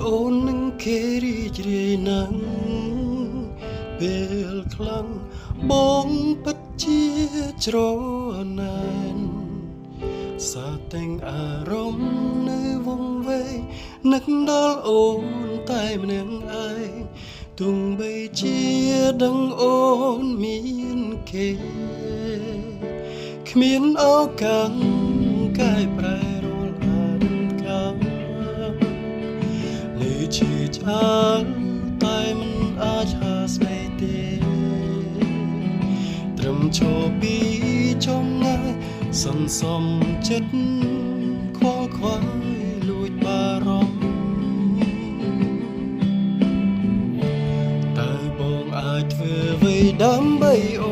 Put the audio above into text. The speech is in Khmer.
អូននឹងគេរីករាយណាស់ពេលខ្លាំងបងពិតជាច្រណែនសាតែងអារម្មណ៍នៅវង្វេងនឹកដល់អូនតែម្នាក់ឯងទោះបីជាដឹងអូនមានគេគ្មានឱកាសកែប្រែរាល់អារម្មណ៍កាលលើជាឆ្អើរតែមិនអាចហាស្ដីទេត្រឹមឈរពីចំងាយសន្សំចិត្តខ្វល់ខ្វាយលួចបារម្ភតើបងអាចធ្វើអ្វីដើម្បីអូ